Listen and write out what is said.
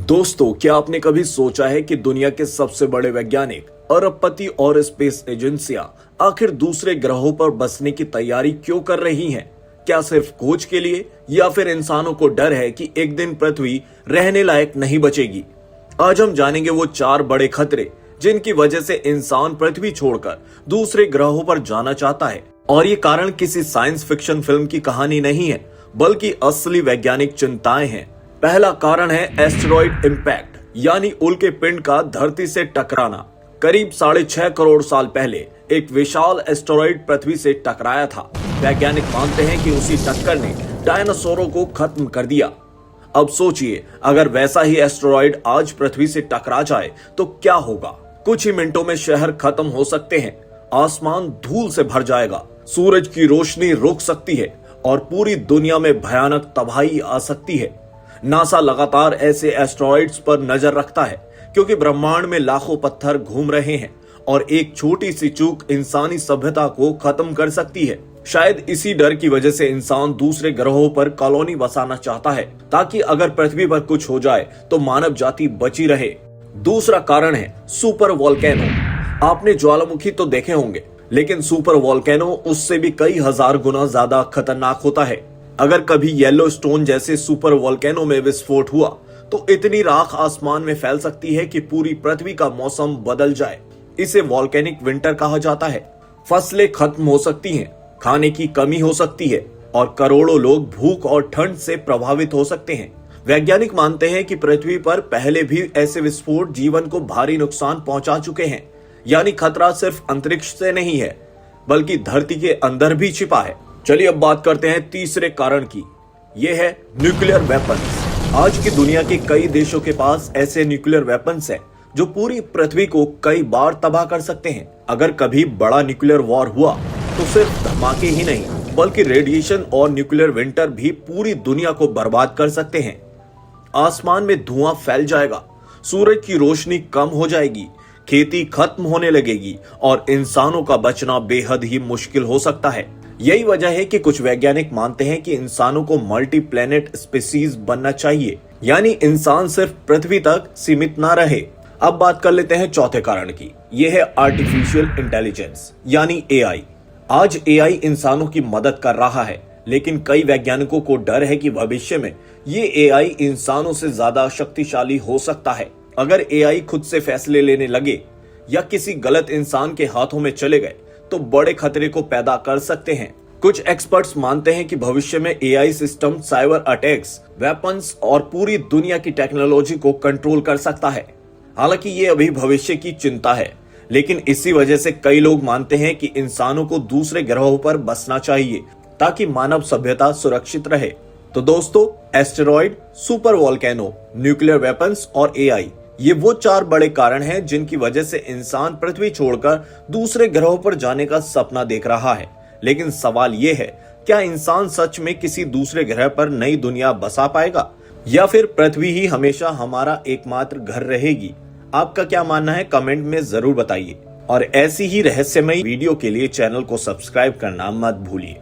दोस्तों, क्या आपने कभी सोचा है कि दुनिया के सबसे बड़े वैज्ञानिक, अरबपति और स्पेस एजेंसियां आखिर दूसरे ग्रहों पर बसने की तैयारी क्यों कर रही हैं? क्या सिर्फ खोज के लिए या फिर इंसानों को डर है कि एक दिन पृथ्वी रहने लायक नहीं बचेगी? आज हम जानेंगे वो 4 बड़े खतरे जिनकी वजह से इंसान पृथ्वी छोड़कर दूसरे ग्रहों पर जाना चाहता है। और ये कारण किसी साइंस फिक्शन फिल्म की कहानी नहीं है, बल्कि असली वैज्ञानिक चिंताएं हैं। पहला कारण है एस्टेरॉइड इम्पैक्ट, यानी उल्के पिंड का धरती से टकराना। करीब 6.5 करोड़ साल पहले एक विशाल एस्टेरॉइड पृथ्वी से टकराया था। वैज्ञानिक मानते हैं कि उसी टक्कर ने डायनासोरों को खत्म कर दिया। अब सोचिए, अगर वैसा ही एस्टेरॉइड आज पृथ्वी से टकरा जाए तो क्या होगा? कुछ ही मिनटों में शहर खत्म हो सकते हैं, आसमान धूल से भर जाएगा, सूरज की रोशनी रुक सकती है और पूरी दुनिया में भयानक तबाही आ सकती है। नासा लगातार ऐसे एस्टेरॉइड्स पर नजर रखता है, क्योंकि ब्रह्मांड में लाखों पत्थर घूम रहे हैं और एक छोटी सी चूक इंसानी सभ्यता को खत्म कर सकती है। शायद इसी डर की वजह से इंसान दूसरे ग्रहों पर कॉलोनी बसाना चाहता है, ताकि अगर पृथ्वी पर कुछ हो जाए तो मानव जाति बची रहे। दूसरा कारण है सुपर वोल्केनो। आपने ज्वालामुखी तो देखे होंगे, लेकिन सुपर वोल्केनो उससे भी कई हजार गुना ज्यादा खतरनाक होता है। अगर कभी येलोस्टोन जैसे सुपर वोल्केनो में विस्फोट हुआ तो इतनी राख आसमान में फैल सकती है कि पूरी पृथ्वी का मौसम बदल जाए। इसे वोल्केनिक विंटर कहा जाता है। फसलें खत्म हो सकती हैं, खाने की कमी हो सकती है और करोड़ों लोग भूख और ठंड से प्रभावित हो सकते हैं। वैज्ञानिक मानते हैं कि पृथ्वी पर पहले भी ऐसे विस्फोट जीवन को भारी नुकसान पहुंचा चुके हैं। यानी खतरा सिर्फ अंतरिक्ष से नहीं है, बल्कि धरती के अंदर भी छिपा है। चलिए अब बात करते हैं तीसरे कारण की। यह है न्यूक्लियर वेपन्स। आज की दुनिया के कई देशों के पास ऐसे न्यूक्लियर वेपन्स हैं जो पूरी पृथ्वी को कई बार तबाह कर सकते हैं। अगर कभी बड़ा न्यूक्लियर वॉर हुआ तो सिर्फ धमाके ही नहीं, बल्कि रेडिएशन और न्यूक्लियर विंटर भी पूरी दुनिया को बर्बाद कर सकते हैं। आसमान में धुआं फैल जाएगा, सूरज की रोशनी कम हो जाएगी, खेती खत्म होने लगेगी और इंसानों का बचना बेहद ही मुश्किल हो सकता है। यही वजह है कि कुछ वैज्ञानिक मानते हैं कि इंसानों को मल्टी प्लेनेट स्पीसीज बनना चाहिए, यानी इंसान सिर्फ पृथ्वी तक सीमित ना रहे। अब बात कर लेते हैं चौथे कारण की। यह है आर्टिफिशियल इंटेलिजेंस, यानी एआई। आज एआई इंसानों की मदद कर रहा है, लेकिन कई वैज्ञानिकों को डर है कि भविष्य में ये एआई इंसानों से ज्यादा शक्तिशाली हो सकता है। अगर एआई खुद से फैसले लेने लगे या किसी गलत इंसान के हाथों में चले गए तो बड़े खतरे को पैदा कर सकते हैं। कुछ एक्सपर्ट्स मानते हैं कि भविष्य में AI system cyber attacks, weapons और पूरी दुनिया की टेक्नोलॉजी को कंट्रोल कर सकता है। हालांकि ये अभी भविष्य की चिंता है, लेकिन इसी वजह से कई लोग मानते हैं कि इंसानों को दूसरे ग्रहों पर बसना चाहिए, ताकि मानव सभ्यता सुरक्षित रहे। तो दोस्तों, asteroid, super volcano, nuclear weapons और एआई, ये वो 4 बड़े कारण हैं जिनकी वजह से इंसान पृथ्वी छोड़कर दूसरे ग्रहों पर जाने का सपना देख रहा है। लेकिन सवाल ये है, क्या इंसान सच में किसी दूसरे ग्रह पर नई दुनिया बसा पाएगा, या फिर पृथ्वी ही हमेशा हमारा एकमात्र घर रहेगी? आपका क्या मानना है, कमेंट में जरूर बताइए। और ऐसी ही रहस्यमयी वीडियो के लिए चैनल को सब्सक्राइब करना मत भूलिए।